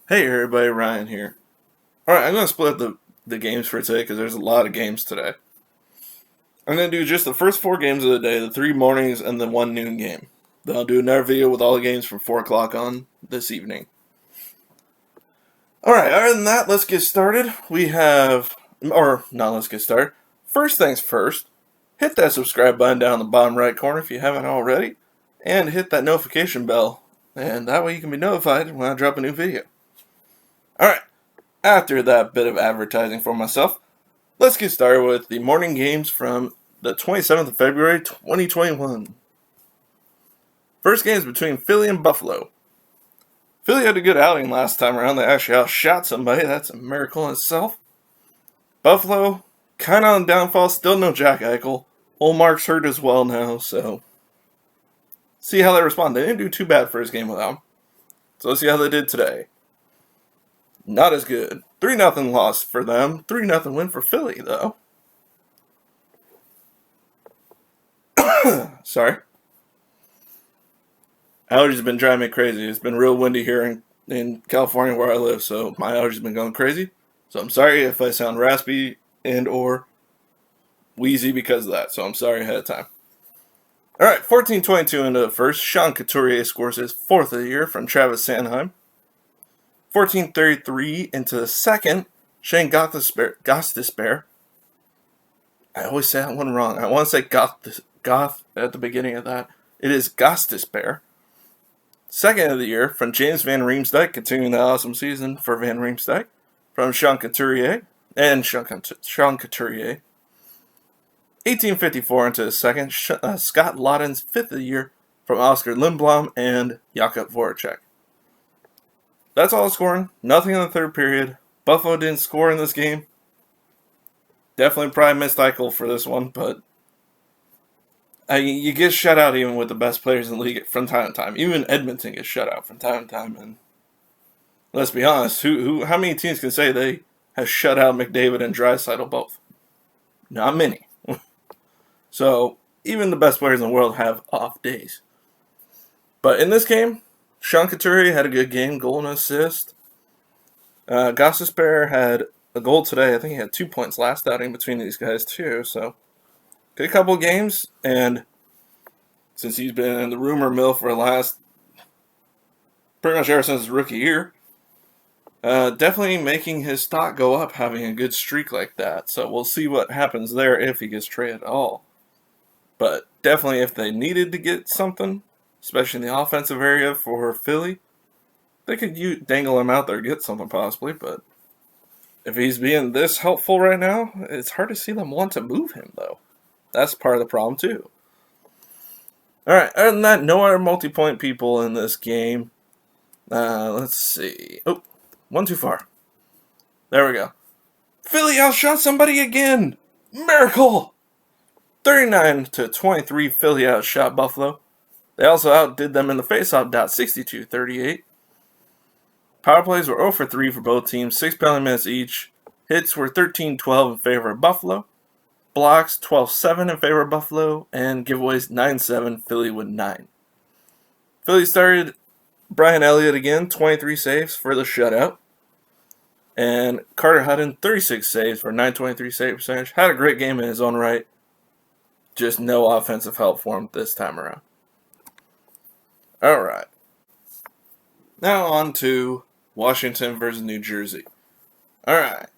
Hey everybody, Ryan here. Alright, I'm going to split the games for today because there's a lot of games today. I'm going to do just the first 4 games of the day, the 3 mornings, and the 1 noon game. Then I'll do another video with all the games from 4 o'clock on this evening. Alright, other than that, let's get started. Let's get started. First things first, hit that subscribe button down in the bottom right corner if you haven't already, and hit that notification bell, and that way you can be notified when I drop a new video. Alright. After that bit of advertising for myself, let's get started with the morning games from the 27th of February, 2021. First game is between Philly and Buffalo. Philly had a good outing last time around. They actually outshot somebody. That's a miracle in itself. Buffalo, kind of on downfall. Still no Jack Eichel. Olmark's hurt as well now, so see how they respond. They didn't do too bad for his game without him. So let's see how they did today. Not as good. 3-0 loss for them. 3-0 win for Philly, though. Sorry. Allergies have been driving me crazy. It's been real windy here in California where I live, so my allergies have been going crazy. So I'm sorry if I sound raspy and or wheezy because of that. So I'm sorry ahead of time. Alright, 14-22 into the first. Sean Couturier scores his 4th of the year from Travis Sanheim. 14-33 into the second. Shane Gostisbehere. I always say that one wrong. I want to say Goth at the beginning of that. It is Gostisbehere. 2nd of the year from James Van Riemsdyk, continuing the awesome season for Van Riemsdyk. From Sean Couturier. 18-54 into the second. Scott Laughton's 5th of the year from Oscar Lindblom and Jakub Voracek. That's all scoring. Nothing in the third period. Buffalo didn't score in this game. Definitely probably missed Eichel for this one, but you get shut out even with the best players in the league from time to time. Even Edmonton gets shut out from time to time. And let's be honest, how many teams can say they have shut out McDavid and Draisaitl both? Not many. So even the best players in the world have off days. But in this game, Sean Couturier had a good game, goal and assist. Gostisbehere had a goal today. I think he had 2 points last outing between these guys too. So good couple of games, and since he's been in the rumor mill for the last pretty much ever since his rookie year, definitely making his stock go up having a good streak like that. So we'll see what happens there if he gets traded at all. But definitely if they needed to get something, especially in the offensive area for Philly, they could dangle him out there, get something possibly, but if he's being this helpful right now, it's hard to see them want to move him, though. That's part of the problem, too. Alright, other than that, no other multi-point people in this game. Let's see. Oh, one too far. There we go. Philly outshot somebody again! Miracle! 39-23, Philly outshot Buffalo. They also outdid them in the faceoff dot 62-38. Power plays were 0 for 3 for both teams, 6 penalty minutes each. Hits were 13-12 in favor of Buffalo. Blocks 12-7 in favor of Buffalo. And giveaways 9-7, Philly with 9. Philly started Brian Elliott again, 23 saves for the shutout. And Carter Hutton, 36 saves for 923 save percentage. Had a great game in his own right. Just no offensive help for him this time around. Alright. Now on to Washington versus New Jersey. Alright.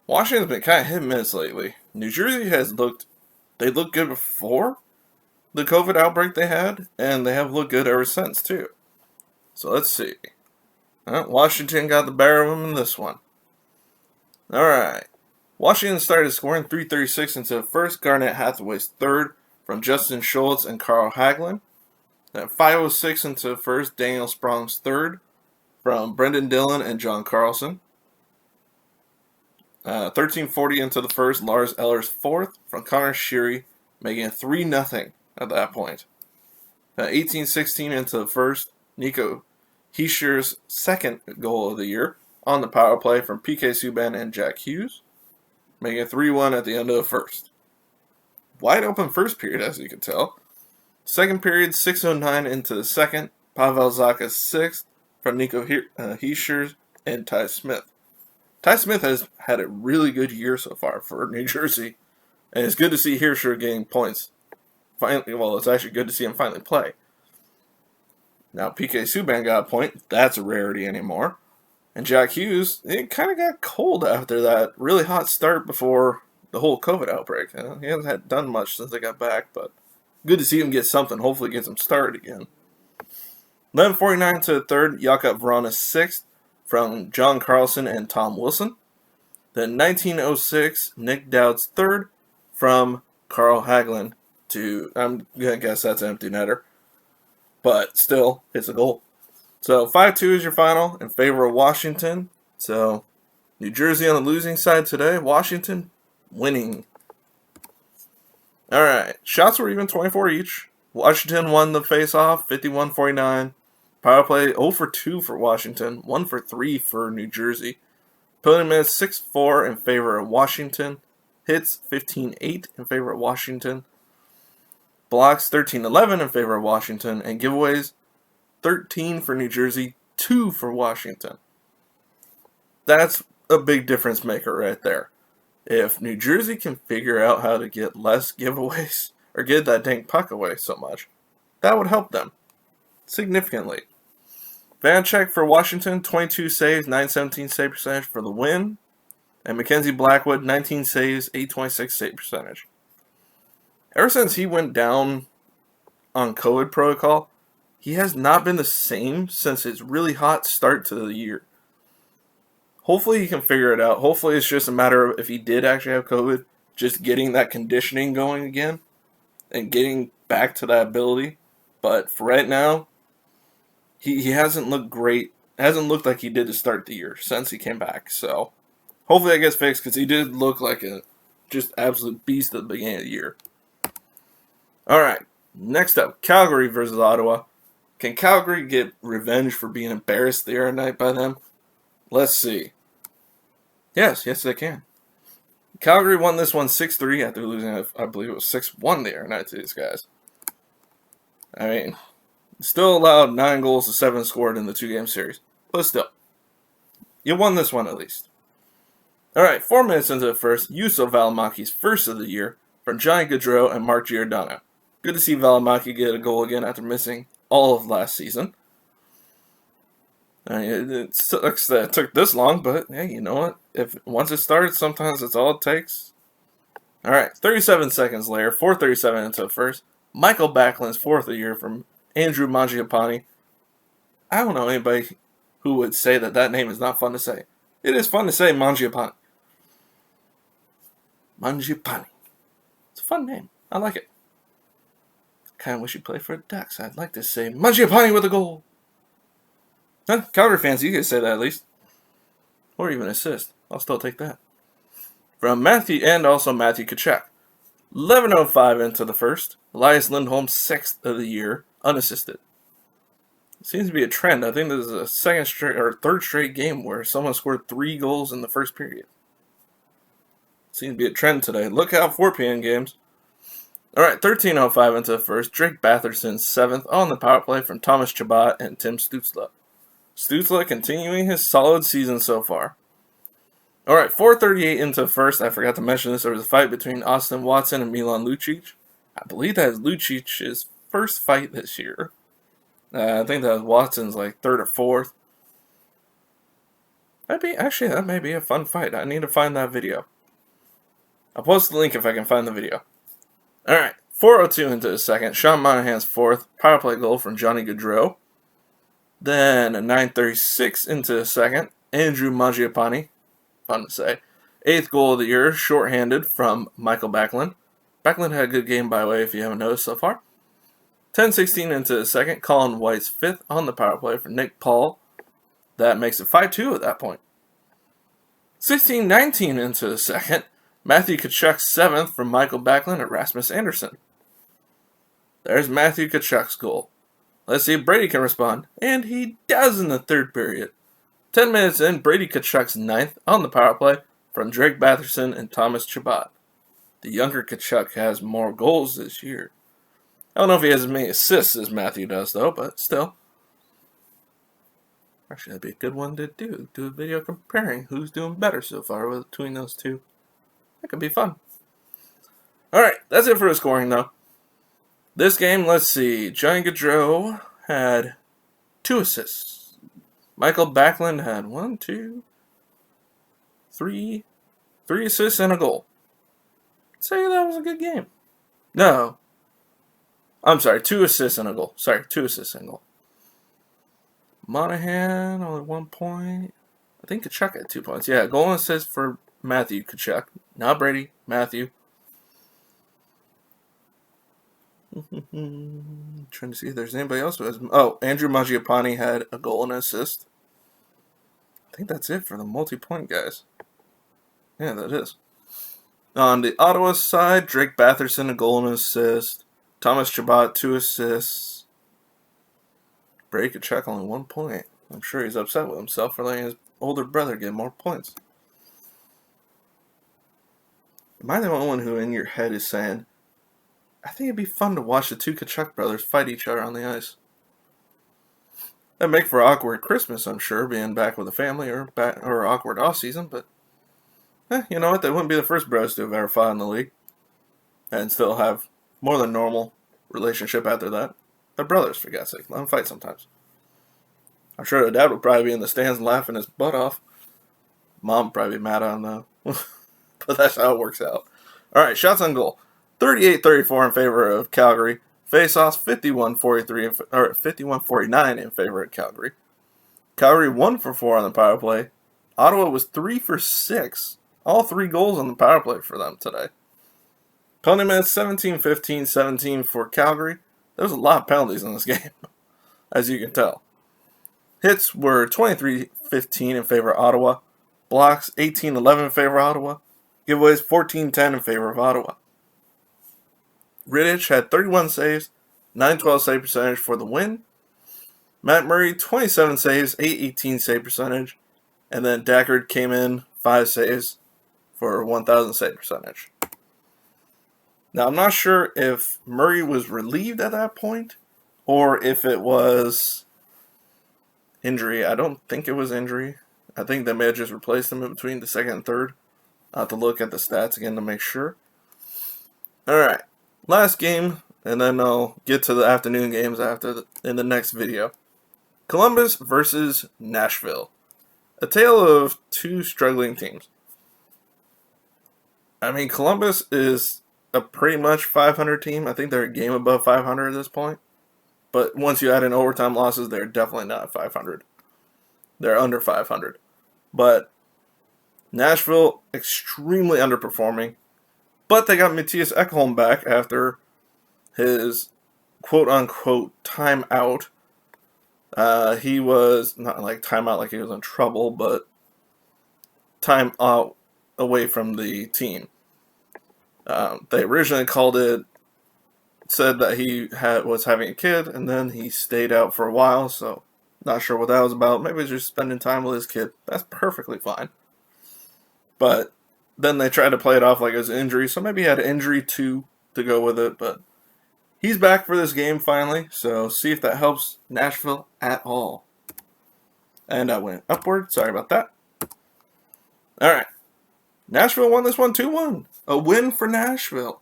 Washington's been kind of hit and miss lately. New Jersey they looked good before the COVID outbreak they had, and they have looked good ever since too. So let's see. Washington got the better of them in this one. Alright. Washington started scoring 3:36 into the first. Garnett Hathaway's 3rd from Justin Schultz and Carl Hagelin. At 5:06 into the first, Daniel Sprong's 3rd from Brendan Dillon and John Carlson. 13:40 into the first, Lars Eller's 4th from Connor Sheary, making it 3-0 at that point. 18:16 into the first, Nico Hischier's 2nd goal of the year on the power play from PK Subban and Jack Hughes, making it 3-1 at the end of the first. Wide open first period, as you can tell. Second period, 6:09 into the second. Pavel Zacha's 6th from Nico Hischier's and Ty Smith. Ty Smith has had a really good year so far for New Jersey, and it's good to see Hirscher getting points. Finally, well, it's actually good to see him finally play. Now, PK Subban got a point. That's a rarity anymore. And Jack Hughes, it kind of got cold after that really hot start before the whole COVID outbreak. He hasn't done much since they got back, but good to see him get something. Hopefully gets him started again. 11:49 to the third, Jakub Vrana sixth from John Carlson and Tom Wilson. Then 1906, Nick Dowd's third from Carl Hagelin to, I'm going to guess that's an empty netter. But still, it's a goal. So 5-2 is your final in favor of Washington. So New Jersey on the losing side today. Washington winning. All right. Shots were even 24 each. Washington won the face-off 51-49. Power play 0 for 2 for Washington. 1 for 3 for New Jersey. Penalty minutes 6-4 in favor of Washington. Hits 15-8 in favor of Washington. Blocks 13-11 in favor of Washington. And giveaways 13 for New Jersey, 2 for Washington. That's a big difference maker right there. If New Jersey can figure out how to get less giveaways or get that dang puck away so much, that would help them significantly. Vancheck for Washington, 22 saves, 917 save percentage for the win. And Mackenzie Blackwood, 19 saves, 826 save percentage. Ever since he went down on COVID protocol, he has not been the same since his really hot start to the year. Hopefully he can figure it out. Hopefully it's just a matter of, if he did actually have COVID, just getting that conditioning going again and getting back to that ability. But for right now, he hasn't looked great. Hasn't looked like he did to start the year since he came back. So hopefully that gets fixed, because he did look like a just absolute beast at the beginning of the year. All right, next up, Calgary versus Ottawa. Can Calgary get revenge for being embarrassed the other night by them? Let's see. Yes, they can. Calgary won this one 6-3 after losing, I believe it was 6-1 the other night to these guys. I mean, still allowed 9 goals to 7 scored in the 2-game series. But still, you won this one at least. All right, 4 minutes into the first, Juuso Valimaki's first of the year from Johnny Gaudreau and Mark Giordano. Good to see Valimaki get a goal again after missing all of last season. I mean, it sucks that it took this long, but hey, you know what? Once it starts, sometimes that's all it takes. All right, 37 seconds later, 4:37 into the first, Michael Backlund's fourth of the year from Andrew Mangiapane. I don't know anybody who would say that name is not fun to say. It is fun to say Mangiapane. Mangiapane. It's a fun name. I like it. Kind of wish he played for the Ducks. I'd like to say Mangiapane with a goal. Huh? Calgary fans, you can say that at least. Or even assist. I'll still take that. From Matthew and also Matthew Tkachuk. 11:05 into the first. Elias Lindholm, 6th of the year, unassisted. It seems to be a trend. I think this is a second straight or third straight game where someone scored 3 goals in the first period. Seems to be a trend today. Look out, 4 p.m. games. All right, 13:05 into the first. Drake Batherson, 7th on the power play from Thomas Chabot and Tim Stützle. Stützle continuing his solid season so far. All right, 4:38 into the first. I forgot to mention this. There was a fight between Austin Watson and Milan Lucic. I believe that is Lucic's first fight this year. I think that was Watson's like 3rd or 4th. That may be a fun fight. I need to find that video. I'll post the link if I can find the video. All right, 4:02 into the second. Sean Monahan's 4th power play goal from Johnny Gaudreau. Then 9:36 into the second. Andrew Mangiapane, fun to say, 8th goal of the year, shorthanded from Michael Backlund. Backlund had a good game, by the way, if you haven't noticed so far. 10:16 into the second. Colin White's 5th on the power play for Nick Paul. That makes it 5-2 at that point. 16:19 into the second. Matthew Tkachuk's 7th from Michael Backlund and Rasmus Anderson. There's Matthew Tkachuk's goal. Let's see if Brady can respond. And he does in the 3rd period. 10 minutes in, Brady Tkachuk's 9th on the power play from Drake Batherson and Thomas Chabot. The younger Tkachuk has more goals this year. I don't know if he has as many assists as Matthew does, though, but still. Actually, that'd be a good one to do. Do a video comparing who's doing better so far between those two. That could be fun. Alright, that's it for the scoring, though. This game, let's see. Johnny Gaudreau had 2 assists. Michael Backlund had 3 assists and a goal. I'd say that was a good game. No. I'm sorry, 2 assists and a goal. 2 assists and a goal. Monahan, only 1 point. I think Tkachuk had 2 points. Yeah, goal and assist for Matthew Tkachuk. Not Brady, Matthew. Trying to see if there's anybody else who has. Oh, Andrew Mangiapane had a goal and assist. I think that's it for the multi-point guys. Yeah, that is. On the Ottawa side, Drake Batherson, a goal and assist. Thomas Chabot, 2 assists. Brady Tkachuk, only 1 point. I'm sure he's upset with himself for letting his older brother get more points. Am I the only one who in your head is saying, I think it'd be fun to watch the 2 Tkachuk brothers fight each other on the ice? That'd make for an awkward Christmas, I'm sure, being back with the family, or awkward off-season, but you know what? They wouldn't be the first bros to have ever fought in the league. And still have more than normal relationship after that. They're brothers, for God's sake. Let them fight sometimes. I'm sure their dad would probably be in the stands laughing his butt off. Mom would probably be mad at him, though. But that's how it works out. Alright, shots on goal. 38-34 in favor of Calgary. Face-offs 51-49 in favor of Calgary. Calgary 1 for 4 on the power play. Ottawa was 3 for 6. All 3 goals on the power play for them today. Penalty minutes 17-15, 17 for Calgary. There's a lot of penalties in this game, as you can tell. Hits were 23-15 in favor of Ottawa. Blocks 18-11 in favor of Ottawa. Giveaways 14-10 in favor of Ottawa. Rittich had 31 saves, 912 save percentage for the win. Matt Murray, 27 saves, 818 save percentage. And then Dackard came in 5 saves for 1,000 save percentage. Now, I'm not sure if Murray was relieved at that point or if it was injury. I don't think it was injury. I think they may have just replaced him in between the second and third. I'll have to look at the stats again to make sure. Alright, last game, and then I'll get to the afternoon games in the next video. Columbus versus Nashville. A tale of 2 struggling teams. I mean, Columbus is a pretty much 500 team. I think they're a game above 500 at this point. But once you add in overtime losses, they're definitely not 500. They're under 500. But Nashville, extremely underperforming. But they got Matthias Ekholm back after his quote-unquote timeout. He was not like timeout like he was in trouble, but time out away from the team. They originally said that he was having a kid, and then he stayed out for a while, so not sure what that was about. Maybe he's just spending time with his kid. That's perfectly fine. But then they tried to play it off like it was an injury, so maybe he had an injury too to go with it, but he's back for this game finally, so see if that helps Nashville at all. And I went upward, sorry about that. Alright, Nashville won this one 2-1. A win for Nashville.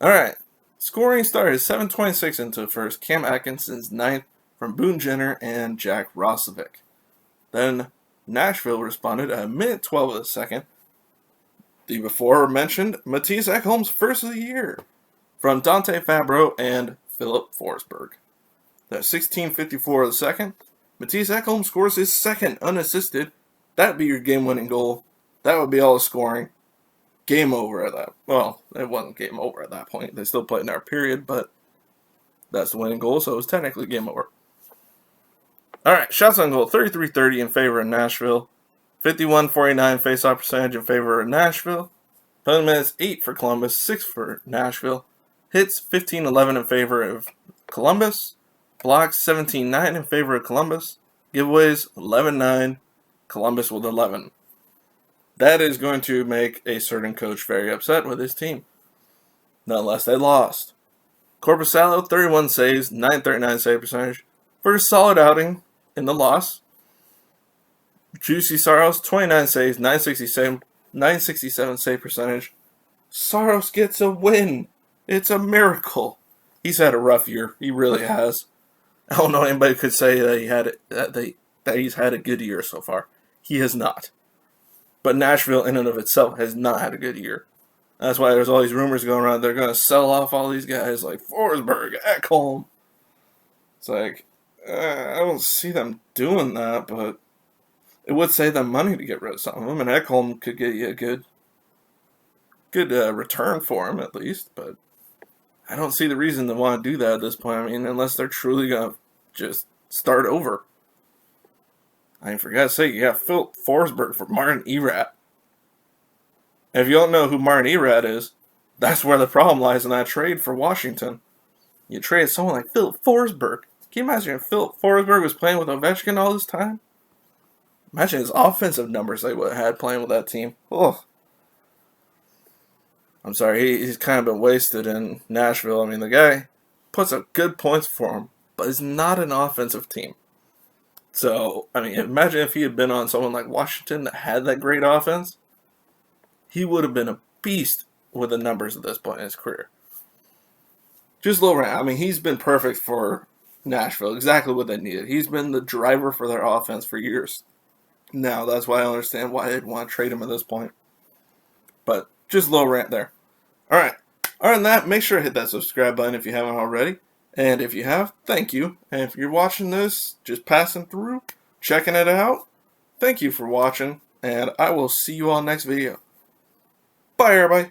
Alright, scoring started 7:26 into the first. Cam Atkinson's 9th from Boone Jenner and Jack Roslovic. Then Nashville responded at minute 12 of the second. The before mentioned Matthias Ekholm's first of the year from Dante Fabro and Philip Forsberg. At 16:54 of the second, Matthias Ekholm scores his second unassisted. That'd be your game-winning goal. That would be all the scoring. Game over at that. Well, it wasn't game over at that point. They still played in our period, but that's the winning goal, so it was technically game over. Alright, shots on goal, 33-30 in favor of Nashville. 51-49 face-off percentage in favor of Nashville. Penalty minutes 8 for Columbus, 6 for Nashville. Hits 15-11 in favor of Columbus. Blocks 17-9 in favor of Columbus. Giveaways 11-9. Columbus with 11. That is going to make a certain coach very upset with his team. Nonetheless, they lost. Korpisalo, 31 saves, 939 save percentage. For a solid outing in the loss. Juicy Saros, 29 saves, 967 save percentage. Saros gets a win. It's a miracle. He's had a rough year. He really has. I don't know anybody could say that he's had a good year so far. He has not. But Nashville, in and of itself, has not had a good year. That's why there's all these rumors going around. They're going to sell off all these guys like Forsberg, Ekholm. It's like, I don't see them doing that, but it would save them money to get rid of some of them. And Ekholm could get you a good return for him at least. But I don't see the reason to want to do that at this point. I mean, unless they're truly going to just start over. I mean, for God's sake, you got Phil Forsberg for Martin Erat. If you don't know who Martin Erat is, that's where the problem lies in that trade for Washington. You trade someone like Phil Forsberg. Can you imagine if Phil Forsberg was playing with Ovechkin all this time? Imagine his offensive numbers they would have had playing with that team. Oh, I'm sorry, he's kind of been wasted in Nashville. I mean, the guy puts up good points for him, but it's not an offensive team. So, I mean, imagine if he had been on someone like Washington that had that great offense. He would have been a beast with the numbers at this point in his career. Just a little rant. I mean, he's been perfect for Nashville. Exactly what they needed. He's been the driver for their offense for years. Now, that's why I understand why they'd want to trade him at this point. But just a little rant there. Alright. Other than that, make sure to hit that subscribe button if you haven't already. And if you have, thank you. And if you're watching this, just passing through, checking it out, thank you for watching. And I will see you all next video. Bye, everybody.